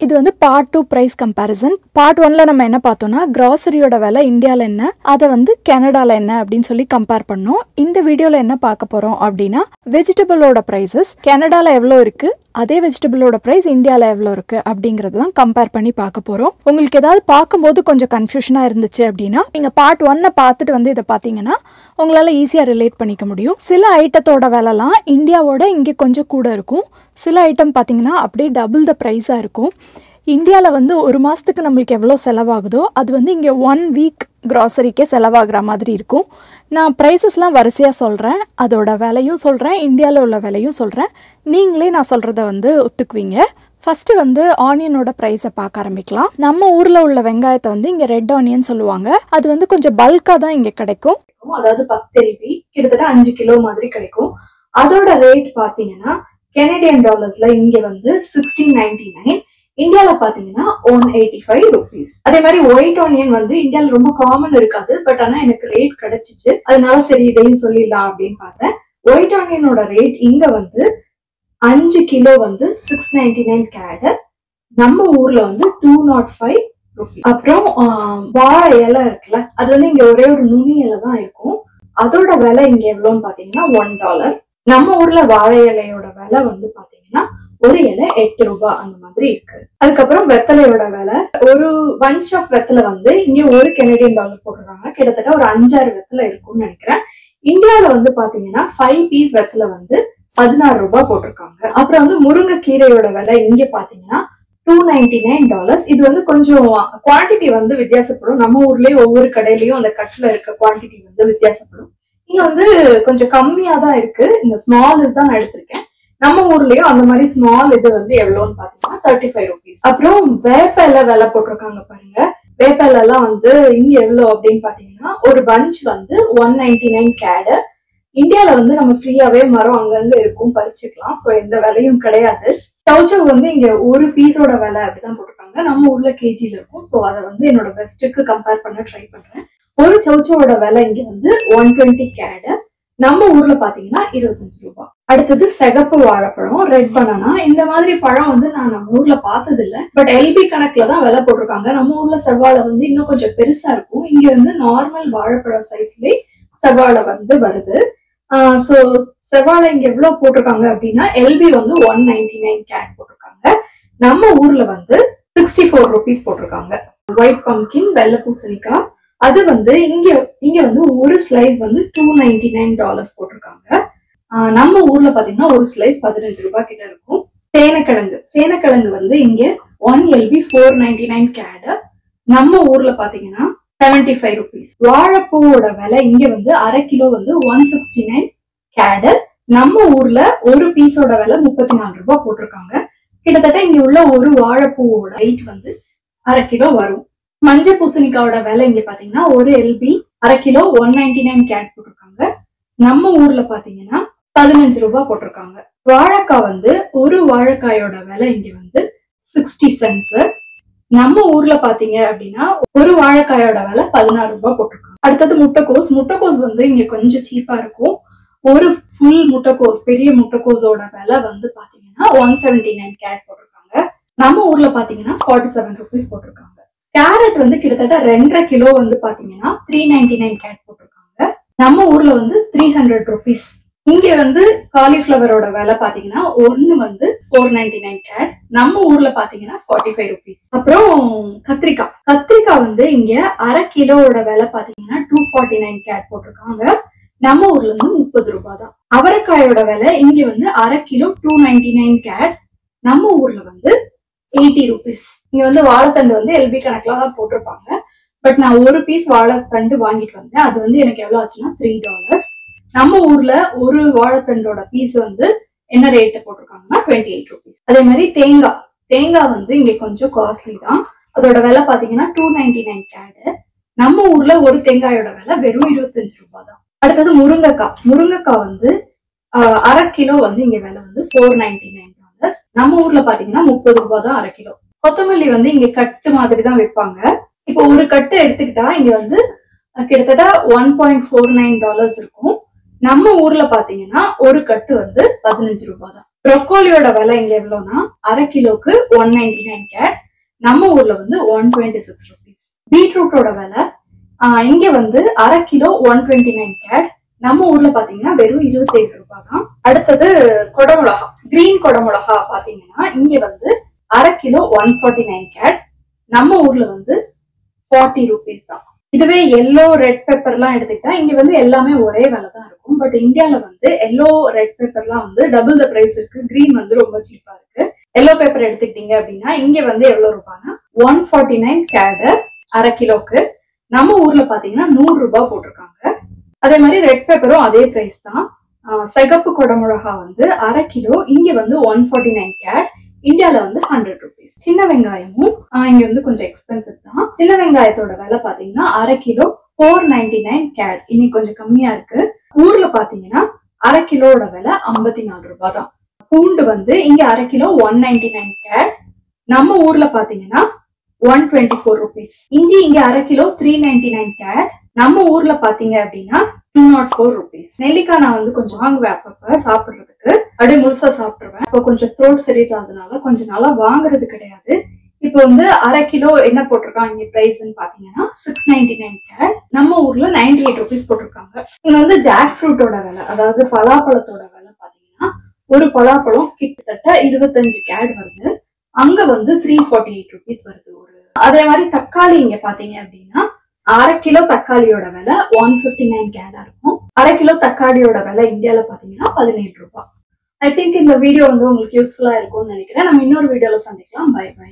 இது வந்து part 2 price comparison. Part 1ல நம்ம என்ன பார்த்தோம்னா கிராசரியோட விலை இந்தியாவில் என்ன, அதை வந்து கனடாவில் என்ன அப்படின்னு சொல்லி கம்பேர் பண்ணோம். இந்த வீடியோவில் என்ன பார்க்க போகிறோம் அப்படின்னா வெஜிடபிளோட ப்ரைஸஸ் கனடாவில் எவ்வளோ இருக்குது, அதே வெஜிடபிளோட ப்ரைஸ் இந்தியாவில் எவ்வளோ இருக்குது அப்படிங்கிறது தான் கம்பேர் பண்ணி பார்க்க போகிறோம். உங்களுக்கு ஏதாவது பார்க்கும்போது கொஞ்சம் கன்ஃபியூஷனாக இருந்துச்சு அப்படின்னா நீங்கள் பார்ட் 1 பார்த்துட்டு வந்து இதை பார்த்தீங்கன்னா உங்களால் ஈஸியாக ரிலேட் பண்ணிக்க முடியும். சில ஐட்டத்தோட விலைலாம் இந்தியாவோட இங்கே கொஞ்சம் கூட இருக்கும். சில ஐட்டம் பார்த்தீங்கன்னா அப்படியே டபுள் த ப்ரைஸாக இருக்கும். இந்தியாவில் வந்து ஒரு மாதத்துக்கு நம்மளுக்கு எவ்வளோ செலவாகுதோ அது வந்து இங்கே 1 வீக் கிராசரிக்கே செலவாகிற மாதிரி இருக்கும். நான் ப்ரைஸஸ்லாம் வரிசையாக சொல்கிறேன், அதோட விலையும் சொல்கிறேன், இந்தியாவில் உள்ள விலையும் சொல்கிறேன். நீங்களே நான் சொல்கிறத வந்து ஒத்துக்குவீங்க. ஃபஸ்ட்டு வந்து ஆனியனோட ப்ரைஸை பார்க்க ஆரம்பிக்கலாம். நம்ம ஊரில் உள்ள வெங்காயத்தை வந்து இங்கே ரெட் ஆனியன் சொல்லுவாங்க. அது வந்து கொஞ்சம் பல்காக தான் இங்கே கிடைக்கும். அதாவது 10 LB கிட்டத்தட்ட 5 கிலோ மாதிரி கிடைக்கும். அதோட ரேட் பார்த்தீங்கன்னா கெனடியன் டாலர்ஸ்ல இங்க வந்து 1699, இந்தியால பாத்தீங்கன்னா 185 rupees. அதே மாதிரி ஒயிட் ஆனியன் வந்து இந்தியால ரொம்ப காமன் இருக்காது, பட் ஆனா எனக்கு ரேட் கிடைச்சிச்சு, அதனால சரி இதையும் சொல்லிடலாம் அப்படின்னு பார்த்தேன். ஒயிட் ஆனியனோட ரேட் இங்க வந்து 5 கிலோ வந்து 699 CAD, நம்ம ஊர்ல வந்து 205 rupees. அப்புறம் வாழை இலை இருக்குல்ல, அது வந்து இங்க ஒரே ஒரு நுனி இலை தான் இருக்கும். அதோட விலை இங்க எவ்வளவுன்னு பாத்தீங்கன்னா $1. நம்ம ஊர்ல வாழை இலையோட விலை வந்து பாத்தீங்கன்னா ஒரு இலை 8 ரூபாய் அந்த மாதிரி இருக்கு. அதுக்கப்புறம் வெத்தலையோட விலை, ஒரு பஞ்ச் ஆஃப் வெத்தலை வந்து இங்க ஒரு கெனடியன் டாலர் போட்டுருக்காங்க. கிட்டத்தட்ட ஒரு 5-6 வெத்தலை இருக்கும்னு நினைக்கிறேன். இந்தியாவில வந்து பாத்தீங்கன்னா 5 பீஸ் வெத்தலை வந்து 16 ரூபாய் போட்டிருக்காங்க. அப்புறம் வந்து முருங்கைக்கீரையோட விலை இங்க பாத்தீங்கன்னா $299. இது வந்து கொஞ்சம் குவான்டிட்டி வந்து வித்தியாசப்படும். நம்ம ஊர்லயே ஒவ்வொரு கடையிலயும் அந்த கட்ல இருக்க குவான்டிட்டி வந்து வித்தியாசப்படும். இங்க வந்து கொஞ்சம் கம்மியா தான் இருக்கு. இந்த ஸ்மால் இதுதான் நான் எடுத்திருக்கேன். நம்ம ஊர்லயும் அந்த மாதிரி ஸ்மால் இது வந்து எவ்வளவுன்னு பாத்தீங்கன்னா 35 rupees. அப்புறம் வேப்ப விலை போட்டிருக்காங்க பாருங்க. வேப்ப எல்லாம் வந்து இங்க எவ்வளவு அப்படின்னு பாத்தீங்கன்னா ஒரு பஞ்ச் வந்து 199 CAD. இந்தியால வந்து நம்ம ஃப்ரீயாவே மரம் அங்கங்க இருக்கும், பறிச்சுக்கலாம். சோ எந்த விலையும் கிடையாது. சவுச்சவ் வந்து இங்க ஒரு பீஸோட விலை அப்படிதான் போட்டிருக்காங்க. நம்ம ஊர்ல கேஜில இருக்கும். சோ அதை வந்து என்னோட பெஸ்ட்டுக்கு கம்பேர் பண்ண ட்ரை பண்றேன். ஒரு சவுச்சவோட விலை இங்க வந்து 120 CAD, நம்ம ஊர்ல பாத்தீங்கன்னா 25 ரூபாய். அடுத்தது சிகப்பு வாழைப்பழம், ரெட் பனானா. இந்த மாதிரி பழம் வந்து நான் நம்ம ஊர்ல பார்த்தது இல்ல, பட் LB கணக்குல தான் விலை போட்டிருக்காங்க. நம்ம ஊர்ல செவ்வாழை வந்து இன்னும் கொஞ்சம் பெருசா இருக்கும். இங்க வந்து நார்மல் வாழைப்பழம் சைஸ்லயே செவ்வாழை வந்து வருது. சோ செவ்வாழை இங்க எவ்வளவு போட்டிருக்காங்க அப்படின்னா LB வந்து 199 CAD போட்டிருக்காங்க. நம்ம ஊர்ல வந்து 64 rupees போட்டிருக்காங்க. ஒயிட் பம்கின், வெள்ளை பூசணிக்காய், அது வந்து இங்க வந்து ஒரு ஸ்லைஸ் வந்து $299 போட்டிருக்காங்க. நம்ம ஊர்ல பாத்தீங்கன்னா ஒரு ஸ்லைஸ் 15 ரூபாய் கிட்ட இருக்கும். சேனக்கிழங்கு வந்து இங்க 1 LB 499 CAD, நம்ம ஊர்ல பாத்தீங்கன்னா 75 rupees. வாழைப்பூவோட விலை இங்க வந்து அரை கிலோ வந்து 169 CAD, நம்ம ஊர்ல ஒரு பீஸோட விலை 34 ரூபாய் போட்டிருக்காங்க. கிட்டத்தட்ட இங்க உள்ள ஒரு வாழைப்பூவோட வெயிட் வந்து அரை கிலோ வரும். மஞ்சள் பூசணிக்காவோட விலை இங்க பாத்தீங்கன்னா ஒரு LB அரை கிலோ 199 CAD போட்டிருக்காங்க. நம்ம ஊர்ல பாத்தீங்கன்னா 15 ரூபாய் போட்டிருக்காங்க. வாழைக்காய் வந்து ஒரு வாழைக்காயோட விலை இங்க வந்து 60 cents. நம்ம ஊர்ல பாத்தீங்க அப்படின்னா ஒரு வாழைக்காயோட விலை 16 ரூபாய் போட்டிருக்காங்க. அடுத்தது முட்டைக்கோஸ் வந்து இங்க கொஞ்சம் சீப்பா இருக்கும். ஒரு ஃபுல் முட்டைக்கோஸ், பெரிய முட்டைக்கோஸோட விலை வந்து பாத்தீங்கன்னா 179 CAD போட்டிருக்காங்க. நம்ம ஊர்ல பாத்தீங்கன்னா 47 rupees போட்டிருக்காங்க. கேரட் வந்து கிட்டத்தட்ட 2.5 கிலோ வந்து பாத்தீங்கன்னா 399 CAD போட்டிருக்காங்க. நம்ம ஊர்ல வந்து 300 rupees. இங்க வந்து காலிஃபிளவரோட விலை பாத்தீங்கன்னா ஒன்னு வந்து 499 CAD, நம்ம ஊர்ல பாத்தீங்கன்னா 45 rupees. அப்புறம் கத்திரிக்காய் வந்து இங்க அரை கிலோவோட விலை பாத்தீங்கன்னா 249 CAD போட்டிருக்காங்க. நம்ம ஊர்ல வந்து 30 ரூபாய் தான். அவரைக்காயோட விலை இங்க வந்து அரை கிலோ 299 CAD, நம்ம ஊர்ல வந்து 80 rupees. இங்க வந்து வாழைத்தண்டு வந்து LB கணக்குல தான் போட்டிருப்பாங்க. பட் நான் ஒரு பீஸ் வாழைத்தண்டு வாங்கிட்டு வந்தேன். அது வந்து எனக்கு எவ்வளவு ஆச்சுன்னா $3. நம்ம ஊர்ல ஒரு வாழைத்தண்டோட பீஸ் வந்து என்ன ரேட் போட்டிருக்காங்கன்னா 28 rupees. அதே மாதிரி தேங்காய் வந்து இங்க கொஞ்சம் காஸ்ட்லி தான். அதோட விலை பாத்தீங்கன்னா 299 CAD, நம்ம ஊர்ல ஒரு தேங்காயோட விலை வெறும் 25 ரூபாய் தான். அடுத்தது முருங்கைக்காய் வந்து அரை கிலோ வந்து இங்க விலை வந்து $499. நம்ம ஊர்ல பாத்தீங்கன்னா 30 ரூபாய் தான் அரை கிலோ. கொத்தமல்லி வந்து இங்க கட்டு மாதிரி தான் விற்பாங்க. இப்போ ஒரு கட்டு எடுத்துக்கிட்டா இங்க வந்து கிட்டத்தட்ட $1.49 இருக்கும். நம்ம ஊர்ல பாத்தீங்கன்னா ஒரு கட்டு வந்து 15 ரூபாய் தான். ப்ரொக்கோலியோட விலை இங்க எவ்வளவுனா அரை கிலோக்கு 199 கேட், நம்ம ஊர்ல வந்து 126 ருபீஸ். பீட்ரூட்டோட விலை இங்க வந்து அரை கிலோ 129 கேட், நம்ம ஊர்ல பாத்தீங்கன்னா வெறும் 27 ரூபாய் தான். அடுத்தது கொடமிளகா, கிரீன் கொடமிளகா பாத்தீங்கன்னா இங்க வந்து அரை கிலோ 149 கேட், நம்ம ஊர்ல வந்து 40 ருபீஸ் தான். இதுவே எல்லோ ரெட் பெப்பர்லாம் எடுத்துக்கிட்டா இங்க வந்து எல்லாமே ஒரே விலை தான் இருக்கும். பட் இந்தியால வந்து எல்லோ ரெட் பெப்பர்லாம் வந்து டபுள் த பிரைஸ் இருக்கு, கிரீன் வந்து ரொம்ப சீப்பா இருக்கு. எல்லோ பேப்பர் எடுத்துக்கிட்டீங்க அப்படின்னா இங்க வந்து எவ்வளவு ரூபாய்னா 149 கேட் அரை கிலோக்கு, நம்ம ஊர்ல பாத்தீங்கன்னா 100 ரூபாய் போட்டிருக்காங்க. அதே மாதிரி ரெட் பெப்பரும் அதே பிரைஸ் தான். சிகப்பு கொடமிளகா வந்து அரை கிலோ இங்க வந்து 149 கேட், இந்தியால வந்து 100 ருபீஸ். சின்ன வெங்காயமும் இங்க வந்து கொஞ்சம் எக்ஸ்பென்சிவ் தான். சின்ன வெங்காயத்தோட விலை பாத்தீங்கன்னா அரை கிலோ 499 கேட், இன்னைக்கு கொஞ்சம் கம்மியா இருக்கு. ஊர்ல பாத்தீங்கன்னா அரை கிலோட விலை 54 ரூபாய் தான். பூண்டு வந்து இங்க அரை கிலோ 199 கேட், நம்ம ஊர்ல பாத்தீங்கன்னா 124 ருபீஸ். இஞ்சி இங்க அரை கிலோ 399 கேட், நம்ம ஊர்ல பாத்தீங்க அப்படின்னா 204 ருபீஸ். நெல்லிக்காய் நான் வந்து கொஞ்சம் வாங்குவேன் அப்பப்ப சாப்பிடுறதுக்கு, அப்படியே முழுசா சாப்பிடுவேன். இப்போ கொஞ்சம் த்ரோட் சரியில்லாதனால கொஞ்சம் நாளா வாங்குறது கிடையாது. இப்போ வந்து அரை கிலோ என்ன போட்டிருக்காங்க இங்க பிரைஸ்ன்னு பாத்தீங்கன்னா 699 கேட், நம்ம ஊர்ல 98 ருபீஸ் போட்டிருக்காங்க. இங்க வந்து ஜாக் ஃப்ரூட்டோட விலை, அதாவது பலாப்பழத்தோட விலை பாத்தீங்கன்னா ஒரு பலாப்பழம் கிட்டத்தட்ட 25 கேட் வருது, அங்க வந்து 348 ருபீஸ் வருது ஒரு. அதே மாதிரி தக்காளி இங்க பாத்தீங்க அப்படின்னா அரை கிலோ தக்காளியோட விலை 159 கேடா இருக்கும். அரை கிலோ தக்காளியோட விலை இந்தியால பாத்தீங்கன்னா 17 ரூபாய். ஐ திங்க் இந்த வீடியோ வந்து உங்களுக்கு யூஸ்ஃபுல்லா இருக்கும்னு நினைக்கிறேன். நம்ம இன்னொரு வீடியோல சந்திக்கலாம். Bye by.